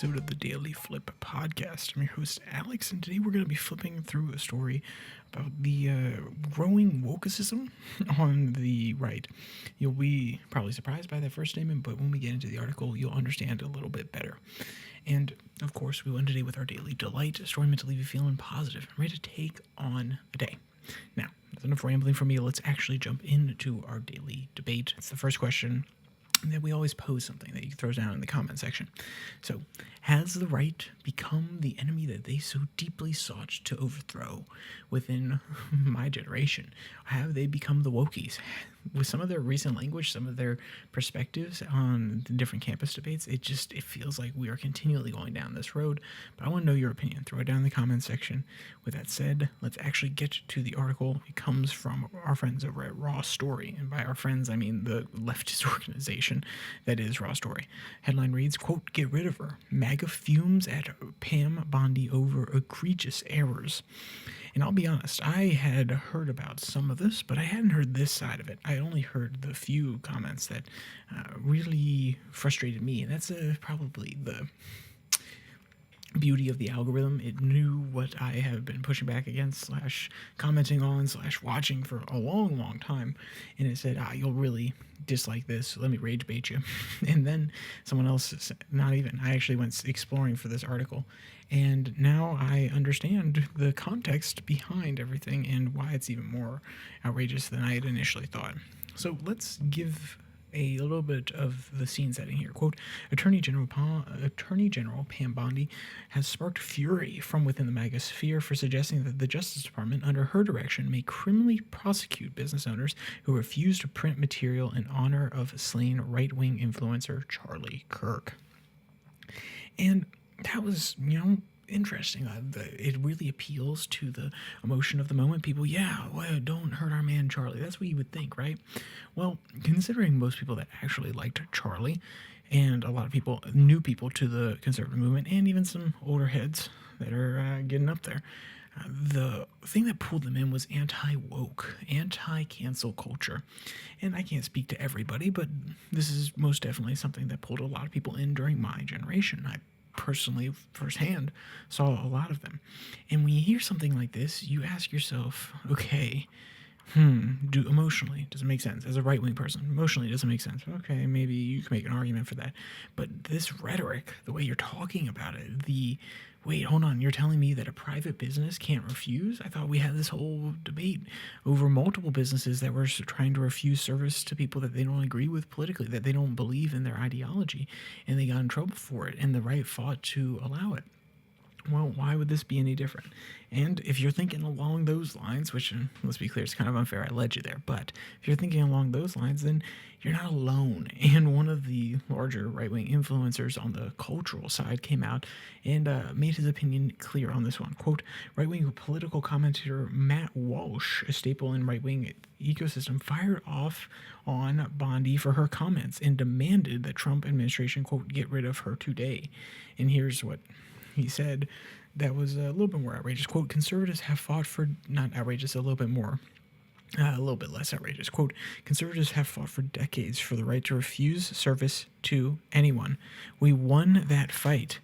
episode of the DailyFlip podcast. I'm your host, Alex, and today we're going to be flipping through a story about the growing wokeism on the right. You'll be probably surprised by that first statement, but when we get into the article, you'll understand a little bit better. And, of course, we went today with our Daily Delight, a story meant to leave you feeling positive and ready to take on the day. Now, that's enough rambling from me. Let's actually jump into our daily debate. It's the first question that we always pose, something that you can throw down in the comment section. So, has the right become the enemy that they so deeply sought to overthrow within my generation? Have they become the wokies? With some of their recent language, some of their perspectives on the different campus debates, it feels like we are continually going down this road. But I want to know your opinion. Throw it down in the comment section. With that said, let's actually get to the article. It comes from our friends over at Raw Story. And by our friends, I mean the leftist organization that is Raw Story. Headline reads, quote, "Get rid of her. MAGA fumes at Pam Bondi over egregious errors." And I'll be honest, I had heard about some of this, but I hadn't heard this side of it. I only heard the few comments that really frustrated me, and that's probably the beauty of the algorithm. It knew what I have been pushing back against, /commenting on, /watching for a long, long time, and it said, you'll really dislike this, let me rage bait you. And then someone else, not even, I actually went exploring for this article, and now I understand the context behind everything and why it's even more outrageous than I had initially thought. So let's give a little bit of the scene setting here. Quote, Attorney General Pam Bondi has sparked fury from within the MAGA sphere for suggesting that the Justice Department, under her direction, may criminally prosecute business owners who refuse to print material in honor of slain right-wing influencer Charlie Kirk. And that was, interesting. It really appeals to the emotion of the moment. People, don't hurt our man Charlie. That's what you would think, right? Well, considering most people that actually liked Charlie, and a lot of people, new people to the conservative movement, and even some older heads that are getting up there, the thing that pulled them in was anti-woke, anti-cancel culture. And I can't speak to everybody, but this is most definitely something that pulled a lot of people in during my generation. I personally, firsthand, saw a lot of them. And when you hear something like this, you ask yourself, okay, emotionally, does it make sense? As a right-wing person, emotionally, does it make sense? Okay, maybe you can make an argument for that. But this rhetoric, the way you're talking about it, wait, hold on, you're telling me that a private business can't refuse? I thought we had this whole debate over multiple businesses that were trying to refuse service to people that they don't agree with politically, that they don't believe in their ideology, and they got in trouble for it, and the right fought to allow it. Well, why would this be any different? And if you're thinking along those lines, which, let's be clear, it's kind of unfair, I led you there, but if you're thinking along those lines, then you're not alone. And one of the larger right-wing influencers on the cultural side came out and made his opinion clear on this one. Quote, right-wing political commentator Matt Walsh, a staple in right-wing ecosystem, fired off on Bondi for her comments and demanded that Trump administration, quote, get rid of her today. And here's what he said that was a little bit more outrageous. Quote, conservatives have fought for, not outrageous, a little bit less outrageous. Quote, conservatives have fought for decades for the right to refuse service to anyone. We won that fight,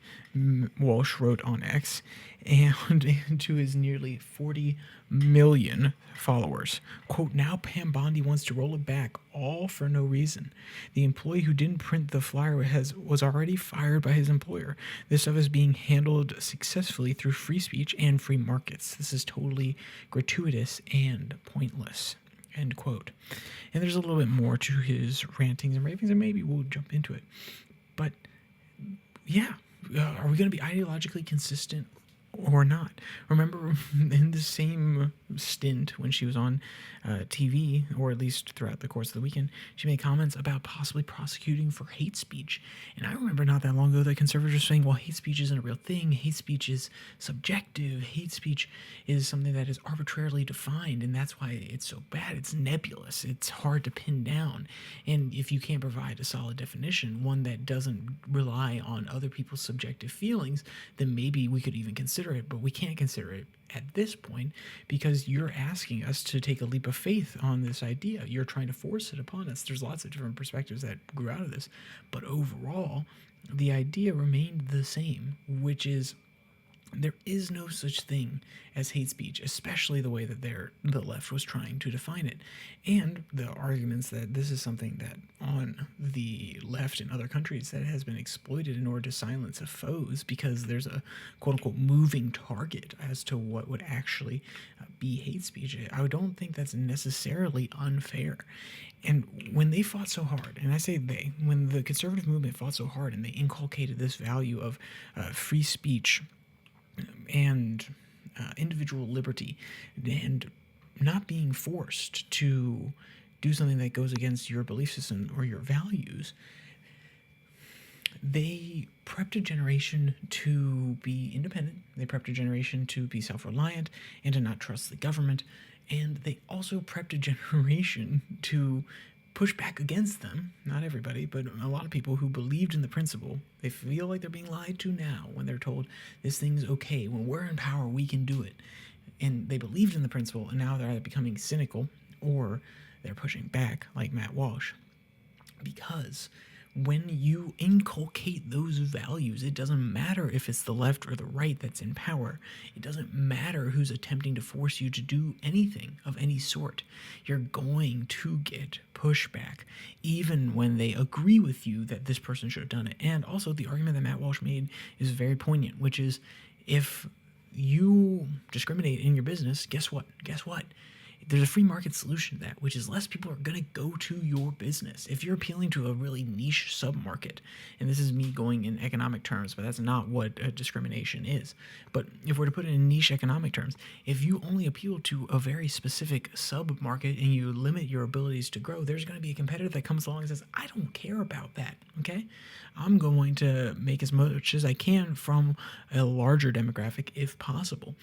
Walsh wrote on X, and to his nearly 40 million followers. Quote, now Pam Bondi wants to roll it back, all for no reason. The employee who didn't print the flyer was already fired by his employer. This stuff is being handled successfully through free speech and free markets. This is totally gratuitous and pointless. End quote. And there's a little bit more to his rantings and ravings, and maybe we'll jump into it. But yeah, are we going to be ideologically consistent or not? Remember in the same stint when she was on TV, or at least throughout the course of the weekend, she made comments about possibly prosecuting for hate speech. And I remember not that long ago that conservatives were saying, well, hate speech isn't a real thing. Hate speech is subjective. Hate speech is something that is arbitrarily defined, and that's why it's so bad. It's nebulous. It's hard to pin down. And if you can't provide a solid definition, one that doesn't rely on other people's subjective feelings, then maybe we could even consider it, but we can't consider it at this point because you're asking us to take a leap of faith on this idea. You're trying to force it upon us. There's lots of different perspectives that grew out of this, but overall, the idea remained the same, which is there is no such thing as hate speech, especially the way that the left was trying to define it. And the arguments that this is something that on the left in other countries that has been exploited in order to silence foes because there's a quote unquote moving target as to what would actually be hate speech. I don't think that's necessarily unfair. And when they fought so hard, and I say they, when the conservative movement fought so hard and they inculcated this value of free speech and individual liberty and not being forced to do something that goes against your belief system or your values, they prepped a generation to be independent. They prepped a generation to be self-reliant and to not trust the government. And they also prepped a generation to push back against them. Not everybody, but a lot of people who believed in the principle. They feel like they're being lied to now when they're told this thing's okay. When we're in power, we can do it. And they believed in the principle, and now they're either becoming cynical or they're pushing back, like Matt Walsh. Because when you inculcate those values, it doesn't matter if it's the left or the right that's in power. It doesn't matter who's attempting to force you to do anything of any sort. You're going to get pushback, even when they agree with you that this person should have done it. And also, the argument that Matt Walsh made is very poignant, which is if you discriminate in your business, guess what? There's a free market solution to that, which is less people are going to go to your business. If you're appealing to a really niche sub-market, and this is me going in economic terms, but that's not what discrimination is. But if we're to put it in niche economic terms, if you only appeal to a very specific sub-market and you limit your abilities to grow, there's going to be a competitor that comes along and says, I don't care about that, okay? I'm going to make as much as I can from a larger demographic if possible.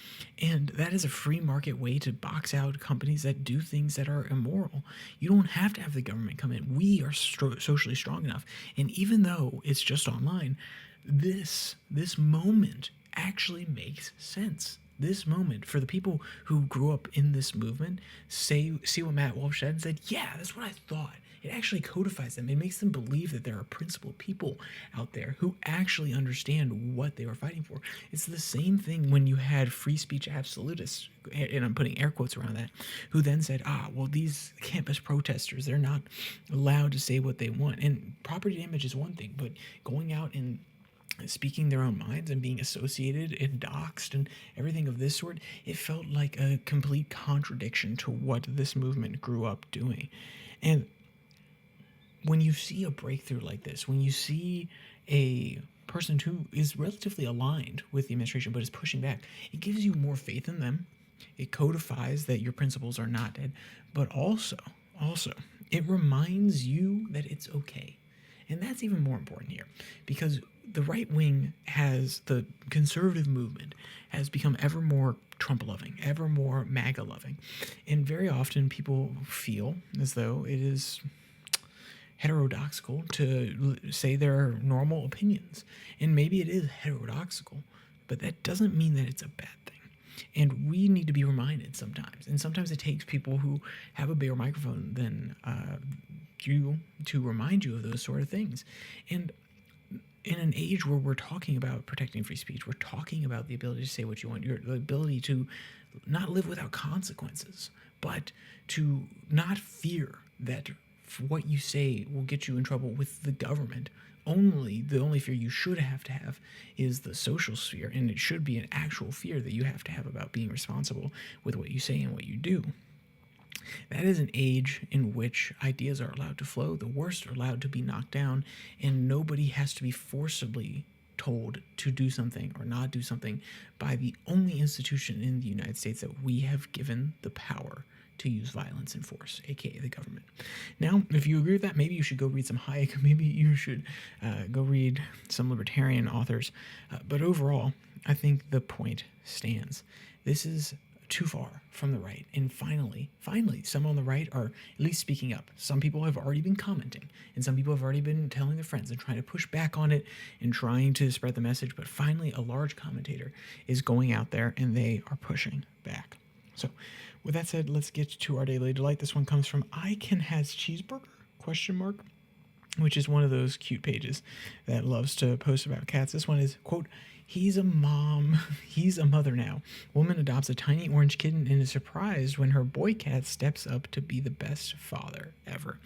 And that is a free market way to box out companies that do things that are immoral. You don't have to have the government come in. We are socially strong enough. And even though it's just online, this moment actually makes sense. This moment, for the people who grew up in this movement, see what Matt Walsh said and said, yeah, that's what I thought. It actually codifies them. It makes them believe that there are principled people out there who actually understand what they were fighting for. It's the same thing when you had free speech absolutists, and I'm putting air quotes around that, who then said, well, these campus protesters, they're not allowed to say what they want. And property damage is one thing, but going out and speaking their own minds and being associated and doxxed and everything of this sort, it felt like a complete contradiction to what this movement grew up doing. And when you see a breakthrough like this, when you see a person who is relatively aligned with the administration but is pushing back, it gives you more faith in them. It codifies that your principles are not dead, but also, it reminds you that it's okay. And that's even more important here, because the right wing the conservative movement has become ever more Trump-loving, ever more MAGA-loving. And very often people feel as though it is heterodoxical to say their normal opinions. And maybe it is heterodoxical, but that doesn't mean that it's a bad thing. And we need to be reminded sometimes. And sometimes it takes people who have a bigger microphone than you to remind you of those sort of things. And in an age where we're talking about protecting free speech, we're talking about the ability to say what you want, the ability to not live without consequences, but to not fear that what you say will get you in trouble with the government. The only fear you should have to have is the social sphere, and it should be an actual fear that you have to have about being responsible with what you say and what you do. That is an age in which ideas are allowed to flow, the worst are allowed to be knocked down, and nobody has to be forcibly told to do something or not do something by the only institution in the United States that we have given the power to use violence and force, aka the government. Now, if you agree with that, maybe you should go read some Hayek. Maybe you should go read some libertarian authors. But overall, I think the point stands. This is too far from the right. And finally, some on the right are at least speaking up. Some people have already been commenting, and some people have already been telling their friends and trying to push back on it and trying to spread the message. But finally, a large commentator is going out there, and they are pushing back. So with that said, let's get to our daily delight. This one comes from I Can Has Cheeseburger, question mark. which is one of those cute pages that loves to post about cats. This one is, quote, "He's a mom. He's a mother now. Woman adopts a tiny orange kitten and is surprised when her boy cat steps up to be the best father ever."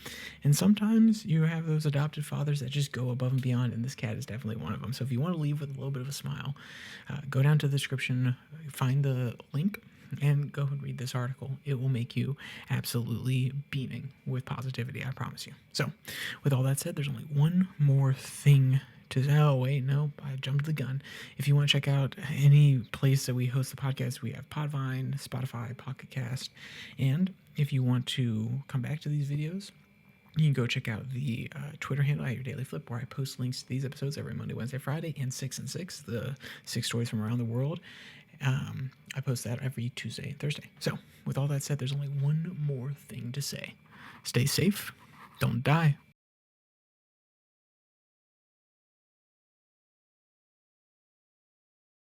And sometimes you have those adopted fathers that just go above and beyond, and this cat is definitely one of them. So if you want to leave with a little bit of a smile, go down to the description, find the link, and go and read this article. It will make you absolutely beaming with positivity, I promise you. So, with all that said, there's only one more thing to say. Oh, wait, no, I jumped the gun. If you want to check out any place that we host the podcast, we have Podvine, Spotify, Pocket Cast, and if you want to come back to these videos, you can go check out the Twitter handle at your Daily Flip, where I post links to these episodes every Monday, Wednesday, Friday, and 6 and 6, the 6 stories from around the world. I post that every Tuesday and Thursday. So, with all that said, there's only one more thing to say. Stay safe, don't die.